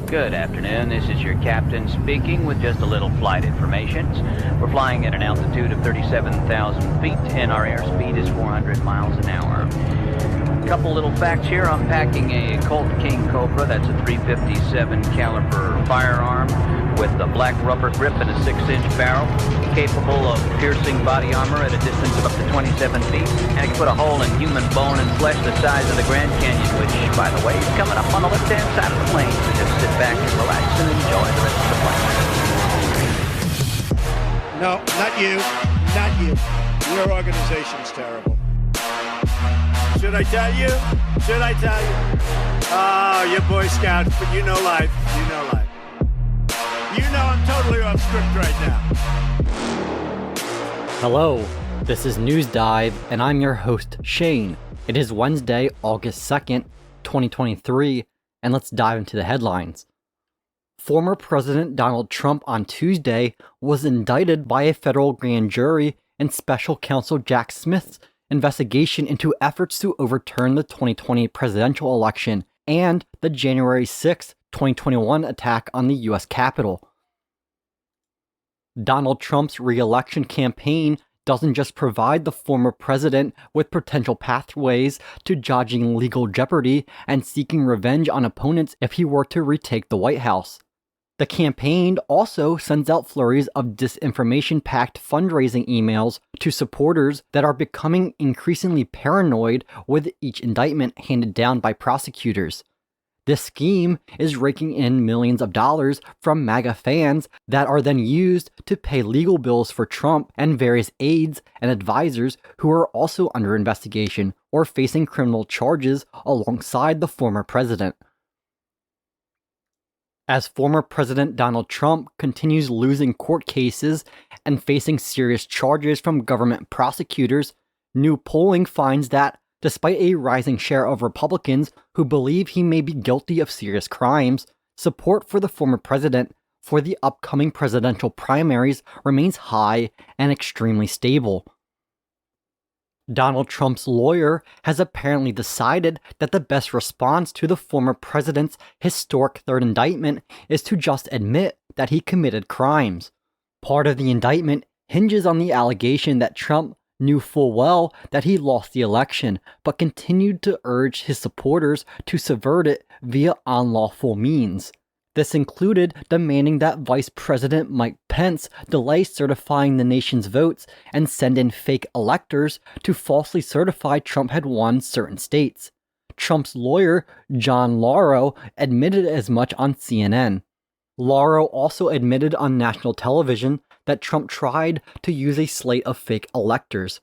Good afternoon, this is your captain speaking with just a little flight information. We're flying at an altitude of 37,000 feet and our airspeed is 400 miles an hour. A couple little facts here. I'm packing a Colt King Cobra, that's a .357 caliber firearm with a black rubber grip and a 6-inch barrel, capable of piercing body armor at a distance of up to 27 feet, and it can put a hole in human bone and flesh the size of the Grand Canyon, which, by the way, is coming up on the left-hand side of the plane, so just sit back and relax and enjoy the rest of the plane. No, not you. Not you. Your organization's terrible. Should I tell you? Should I tell you? Oh, you're Boy Scouts, but you know life. You know life. You know I'm totally off script right now. Hello, this is News Dive, and I'm your host, Shane. It is Wednesday, August 2nd, 2023, and let's dive into the headlines. Former President Donald Trump on Tuesday was indicted by a federal grand jury in Special Counsel Jack Smith's investigation into efforts to overturn the 2020 presidential election and the January 6, 2021 attack on the U.S. Capitol. Donald Trump's re-election campaign doesn't just provide the former president with potential pathways to dodging legal jeopardy and seeking revenge on opponents if he were to retake the White House. The campaign also sends out flurries of disinformation-packed fundraising emails to supporters that are becoming increasingly paranoid with each indictment handed down by prosecutors. This scheme is raking in millions of dollars from MAGA fans that are then used to pay legal bills for Trump and various aides and advisors who are also under investigation or facing criminal charges alongside the former president. As former President Donald Trump continues losing court cases and facing serious charges from government prosecutors, new polling finds that despite a rising share of Republicans who believe he may be guilty of serious crimes, support for the former president for the upcoming presidential primaries remains high and extremely stable. Donald Trump's lawyer has apparently decided that the best response to the former president's historic third indictment is to just admit that he committed crimes. Part of the indictment hinges on the allegation that Trump knew full well that he lost the election, but continued to urge his supporters to subvert it via unlawful means. This included demanding that Vice President Mike Pence delay certifying the nation's votes and send in fake electors to falsely certify Trump had won certain states. Trump's lawyer, John Lauro, admitted as much on CNN. Lauro also admitted on national television that Trump tried to use a slate of fake electors.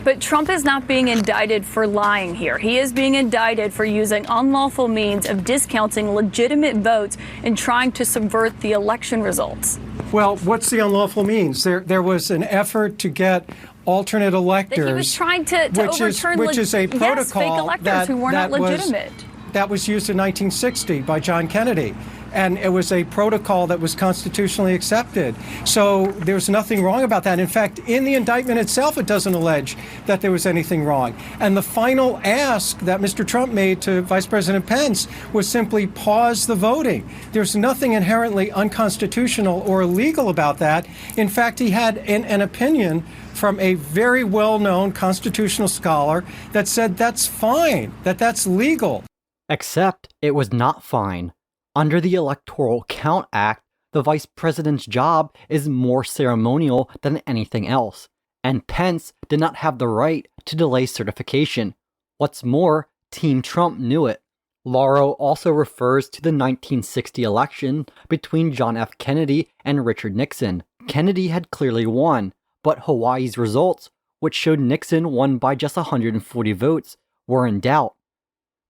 But Trump is not being indicted for lying here. He is being indicted for using unlawful means of discounting legitimate votes and trying to subvert the election results. Well, what's the unlawful means? There was an effort to get alternate electors. That he was trying to overturn which is a protocol fake electors who were not legitimate. That was used in 1960 by John Kennedy. And it was a protocol that was constitutionally accepted. So there's nothing wrong about that. In fact, in the indictment itself, it doesn't allege that there was anything wrong. And the final ask that Mr. Trump made to Vice President Pence was simply pause the voting. There's nothing inherently unconstitutional or illegal about that. In fact, he had an opinion from a very well-known constitutional scholar that said that's fine, that's legal. Except it was not fine. Under the Electoral Count Act, the vice president's job is more ceremonial than anything else, and Pence did not have the right to delay certification. What's more, Team Trump knew it. Lauro also refers to the 1960 election between John F. Kennedy and Richard Nixon. Kennedy had clearly won, but Hawaii's results, which showed Nixon won by just 140 votes, were in doubt.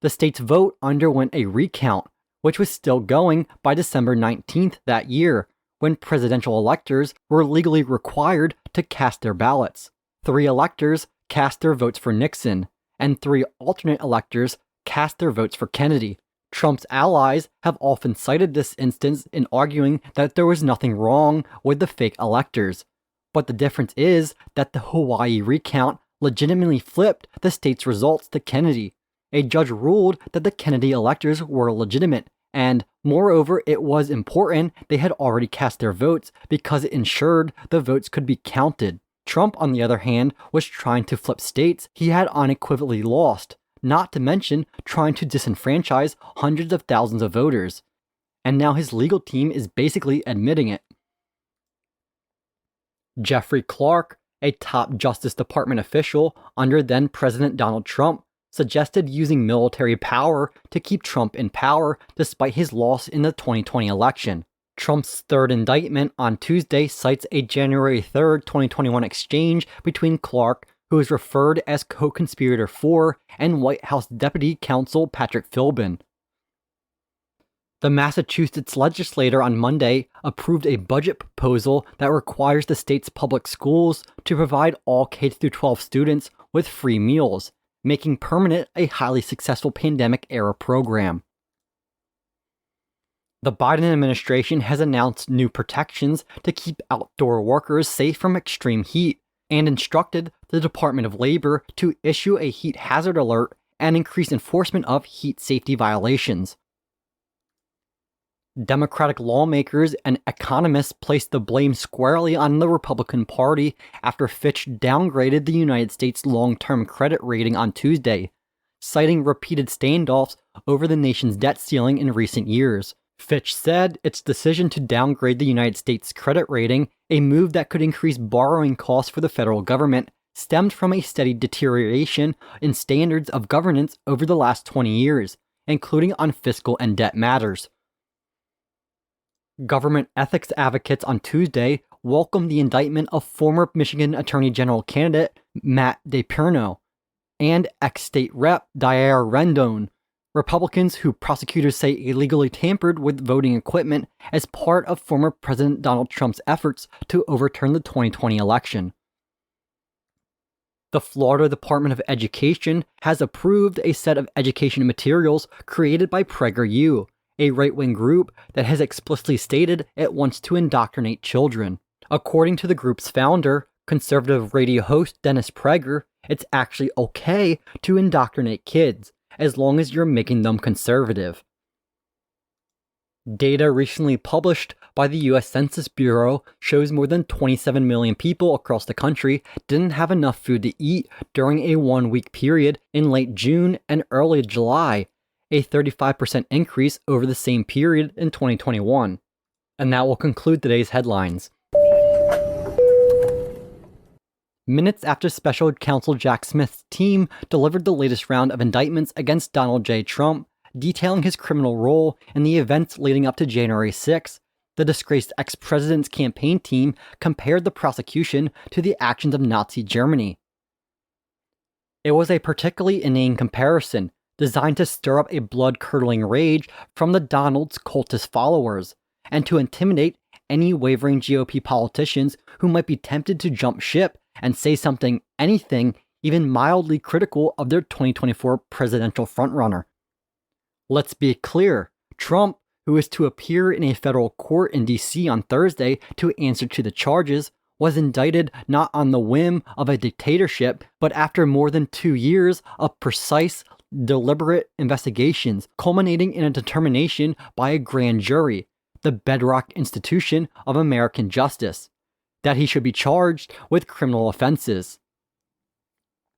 The state's vote underwent a recount, which was still going by December 19th that year, when presidential electors were legally required to cast their ballots. 3 electors cast their votes for Nixon, and 3 alternate electors cast their votes for Kennedy. Trump's allies have often cited this instance in arguing that there was nothing wrong with the fake electors. But the difference is that the Hawaii recount legitimately flipped the state's results to Kennedy. A judge ruled that the Kennedy electors were legitimate, and moreover, it was important they had already cast their votes because it ensured the votes could be counted. Trump, on the other hand, was trying to flip states he had unequivocally lost, not to mention trying to disenfranchise hundreds of thousands of voters. And now his legal team is basically admitting it. Jeffrey Clark, a top Justice Department official under then-President Donald Trump, suggested using military power to keep Trump in power despite his loss in the 2020 election. Trump's third indictment on Tuesday cites a January 3, 2021 exchange between Clark, who is referred as co-conspirator 4, and White House Deputy Counsel Patrick Philbin. The Massachusetts legislature on Monday approved a budget proposal that requires the state's public schools to provide all K-12 students with free meals, making permanent a highly successful pandemic-era program. The Biden administration has announced new protections to keep outdoor workers safe from extreme heat and instructed the Department of Labor to issue a heat hazard alert and increase enforcement of heat safety violations. Democratic lawmakers and economists placed the blame squarely on the Republican Party after Fitch downgraded the United States' long-term credit rating on Tuesday, citing repeated standoffs over the nation's debt ceiling in recent years. Fitch said its decision to downgrade the United States' credit rating, a move that could increase borrowing costs for the federal government, stemmed from a steady deterioration in standards of governance over the last 20 years, including on fiscal and debt matters. Government ethics advocates on Tuesday welcomed the indictment of former Michigan Attorney General candidate Matt DePerno and ex-state rep Diara Rendon, Republicans who prosecutors say illegally tampered with voting equipment as part of former President Donald Trump's efforts to overturn the 2020 election. The Florida Department of Education has approved a set of education materials created by PragerU, a right-wing group that has explicitly stated it wants to indoctrinate children. According to the group's founder, conservative radio host Dennis Prager, it's actually okay to indoctrinate kids, as long as you're making them conservative. Data recently published by the US Census Bureau shows more than 27 million people across the country didn't have enough food to eat during a one-week period in late June and early July, a 35% increase over the same period in 2021. And that will conclude today's headlines. Minutes after Special Counsel Jack Smith's team delivered the latest round of indictments against Donald J. Trump, detailing his criminal role in the events leading up to January 6, the disgraced ex-president's campaign team compared the prosecution to the actions of Nazi Germany. It was a particularly inane comparison, designed to stir up a blood-curdling rage from the Donald's cultist followers, and to intimidate any wavering GOP politicians who might be tempted to jump ship and say anything, even mildly critical of their 2024 presidential frontrunner. Let's be clear, Trump, who is to appear in a federal court in D.C. on Thursday to answer to the charges, was indicted not on the whim of a dictatorship, but after more than 2 years of precise, deliberate investigations culminating in a determination by a grand jury, the bedrock institution of American justice, that he should be charged with criminal offenses.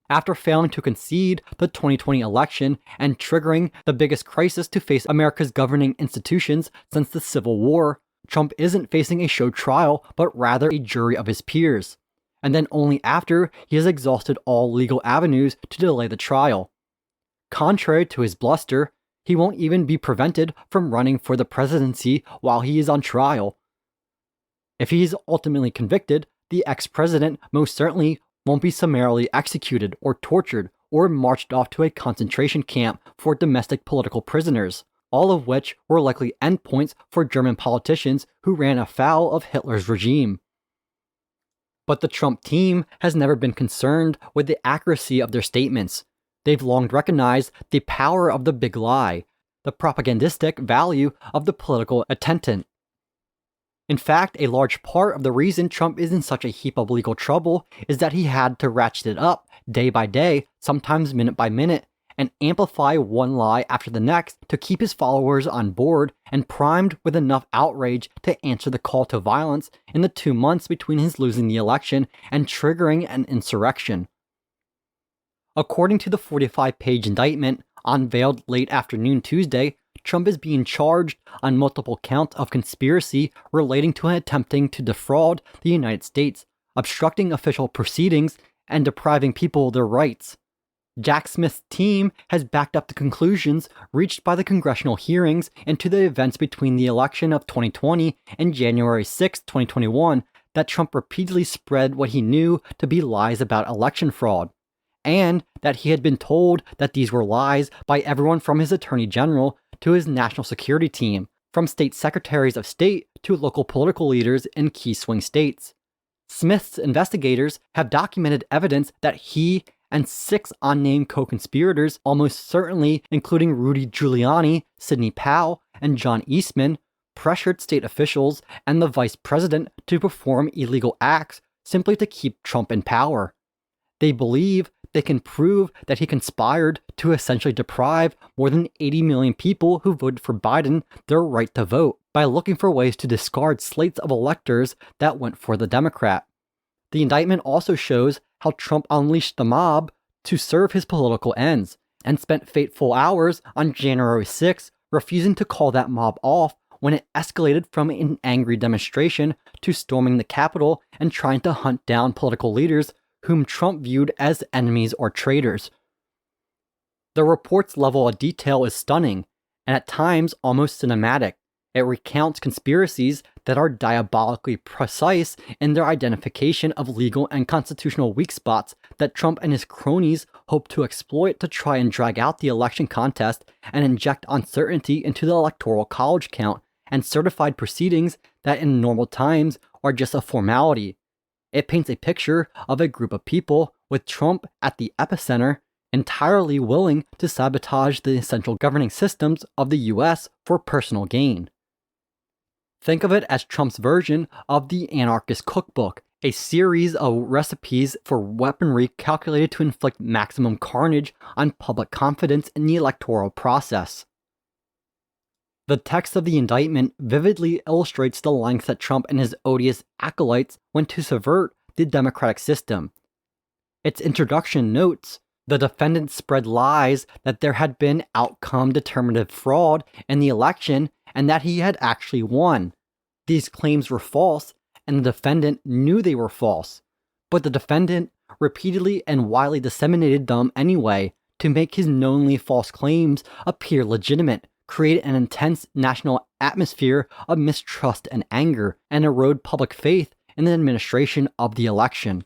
After failing to concede the 2020 election and triggering the biggest crisis to face America's governing institutions since the Civil War, Trump isn't facing a show trial, but rather a jury of his peers, and then only after he has exhausted all legal avenues to delay the trial. Contrary to his bluster, he won't even be prevented from running for the presidency while he is on trial. If he is ultimately convicted, the ex-president most certainly won't be summarily executed or tortured or marched off to a concentration camp for domestic political prisoners, all of which were likely endpoints for German politicians who ran afoul of Hitler's regime. But the Trump team has never been concerned with the accuracy of their statements. They've long recognized the power of the big lie, the propagandistic value of the political attentant. In fact, a large part of the reason Trump is in such a heap of legal trouble is that he had to ratchet it up day by day, sometimes minute by minute, and amplify one lie after the next to keep his followers on board and primed with enough outrage to answer the call to violence in the 2 months between his losing the election and triggering an insurrection. According to the 45-page indictment, unveiled late afternoon Tuesday, Trump is being charged on multiple counts of conspiracy relating to attempting to defraud the United States, obstructing official proceedings, and depriving people of their rights. Jack Smith's team has backed up the conclusions reached by the congressional hearings into the events between the election of 2020 and January 6, 2021, that Trump repeatedly spread what he knew to be lies about election fraud, and that he had been told that these were lies by everyone from his attorney general to his national security team, from state secretaries of state to local political leaders in key swing states. Smith's investigators have documented evidence that he and 6 unnamed co-conspirators, almost certainly including Rudy Giuliani, Sidney Powell, and John Eastman, pressured state officials and the vice president to perform illegal acts simply to keep Trump in power. They believe they can prove that he conspired to essentially deprive more than 80 million people who voted for Biden their right to vote by looking for ways to discard slates of electors that went for the Democrat. The indictment also shows how Trump unleashed the mob to serve his political ends and spent fateful hours on January 6 refusing to call that mob off when it escalated from an angry demonstration to storming the Capitol and trying to hunt down political leaders whom Trump viewed as enemies or traitors. The report's level of detail is stunning, and at times almost cinematic. It recounts conspiracies that are diabolically precise in their identification of legal and constitutional weak spots that Trump and his cronies hope to exploit to try and drag out the election contest and inject uncertainty into the Electoral College count and certified proceedings that in normal times are just a formality. It paints a picture of a group of people with Trump at the epicenter, entirely willing to sabotage the essential governing systems of the US for personal gain. Think of it as Trump's version of the Anarchist Cookbook, a series of recipes for weaponry calculated to inflict maximum carnage on public confidence in the electoral process. The text of the indictment vividly illustrates the lengths that Trump and his odious acolytes went to subvert the democratic system. Its introduction notes, the defendant spread lies that there had been outcome-determinative fraud in the election and that he had actually won. These claims were false, and the defendant knew they were false, but the defendant repeatedly and widely disseminated them anyway to make his knowingly false claims appear legitimate, create an intense national atmosphere of mistrust and anger, and erode public faith in the administration of the election.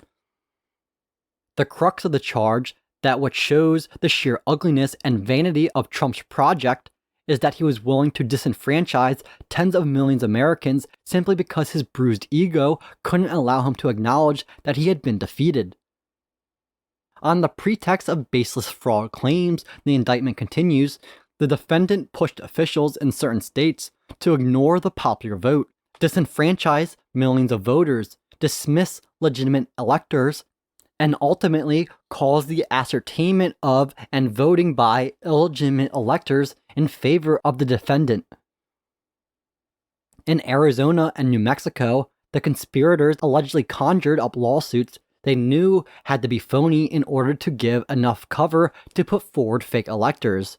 The crux of the charge, that which shows the sheer ugliness and vanity of Trump's project, is that he was willing to disenfranchise tens of millions of Americans simply because his bruised ego couldn't allow him to acknowledge that he had been defeated. On the pretext of baseless fraud claims, the indictment continues, the defendant pushed officials in certain states to ignore the popular vote, disenfranchise millions of voters, dismiss legitimate electors, and ultimately cause the ascertainment of and voting by illegitimate electors in favor of the defendant. In Arizona and New Mexico, the conspirators allegedly conjured up lawsuits they knew had to be phony in order to give enough cover to put forward fake electors.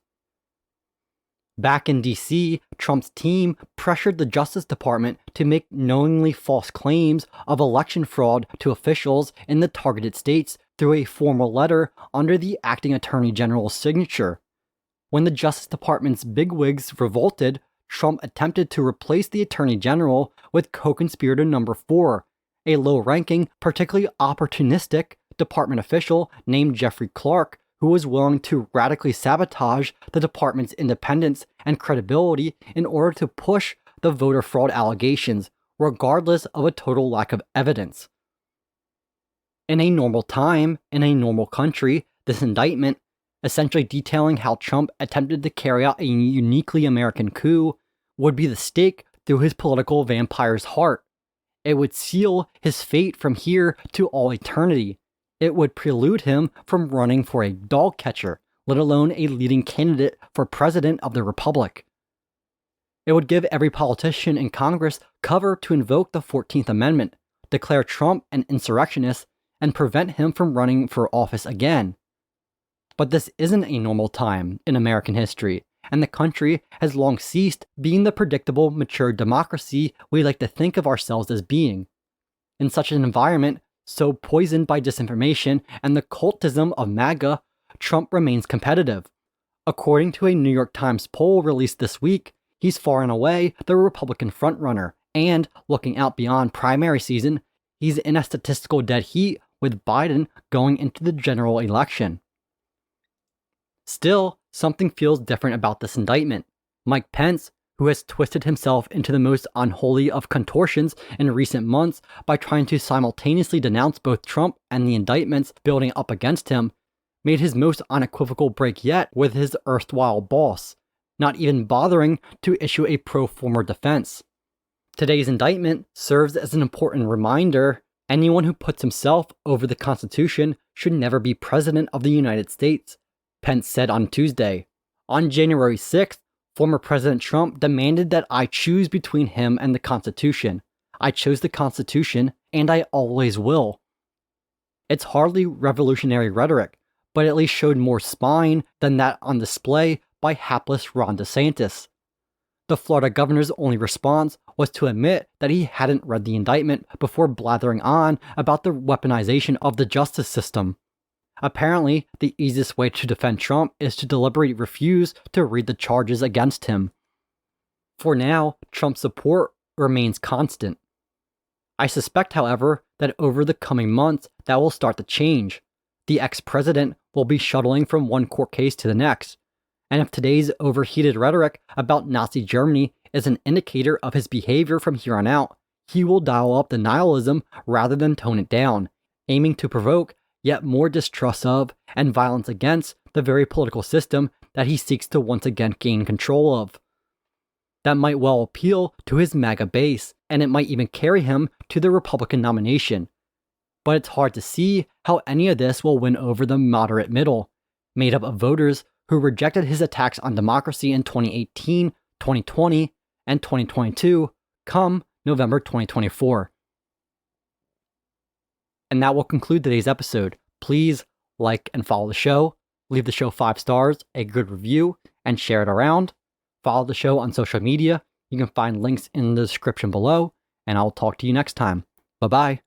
Back in DC, Trump's team pressured the Justice Department to make knowingly false claims of election fraud to officials in the targeted states through a formal letter under the acting attorney general's signature. When the Justice Department's bigwigs revolted, Trump attempted to replace the attorney general with co-conspirator number 4, a low-ranking, particularly opportunistic department official named Jeffrey Clark, who was willing to radically sabotage the department's independence and credibility in order to push the voter fraud allegations, regardless of a total lack of evidence. In a normal time, in a normal country, this indictment, essentially detailing how Trump attempted to carry out a uniquely American coup, would be the stake through his political vampire's heart. It would seal his fate from here to all eternity. It would prelude him from running for a dog catcher, let alone a leading candidate for president of the republic. It would give every politician in Congress cover to invoke the 14th Amendment, declare Trump an insurrectionist, and prevent him from running for office again. But this isn't a normal time in American history, and the country has long ceased being the predictable, mature democracy we like to think of ourselves as being. In such an environment, so poisoned by disinformation and the cultism of MAGA, Trump remains competitive. According to a New York Times poll released this week, he's far and away the Republican frontrunner, and looking out beyond primary season, he's in a statistical dead heat with Biden going into the general election. Still, something feels different about this indictment. Mike Pence, who has twisted himself into the most unholy of contortions in recent months by trying to simultaneously denounce both Trump and the indictments building up against him, made his most unequivocal break yet with his erstwhile boss, not even bothering to issue a pro forma defense. Today's indictment serves as an important reminder: anyone who puts himself over the Constitution should never be president of the United States, Pence said on Tuesday. On January 6th, former President Trump demanded that I choose between him and the Constitution. I chose the Constitution, and I always will. It's hardly revolutionary rhetoric, but at least showed more spine than that on display by hapless Ron DeSantis. The Florida governor's only response was to admit that he hadn't read the indictment before blathering on about the weaponization of the justice system. Apparently, the easiest way to defend Trump is to deliberately refuse to read the charges against him. For now, Trump's support remains constant. I suspect, however, that over the coming months that will start to change. The ex-president will be shuttling from one court case to the next, and if today's overheated rhetoric about Nazi Germany is an indicator of his behavior from here on out, he will dial up the nihilism rather than tone it down, aiming to provoke yet more distrust of and violence against the very political system that he seeks to once again gain control of. That might well appeal to his MAGA base, and it might even carry him to the Republican nomination. But it's hard to see how any of this will win over the moderate middle, made up of voters who rejected his attacks on democracy in 2018, 2020, and 2022 come November 2024. And that will conclude today's episode. Please like and follow the show, leave the show 5 stars, a good review, and share it around. Follow the show on social media. You can find links in the description below, and I'll talk to you next time. Bye-bye.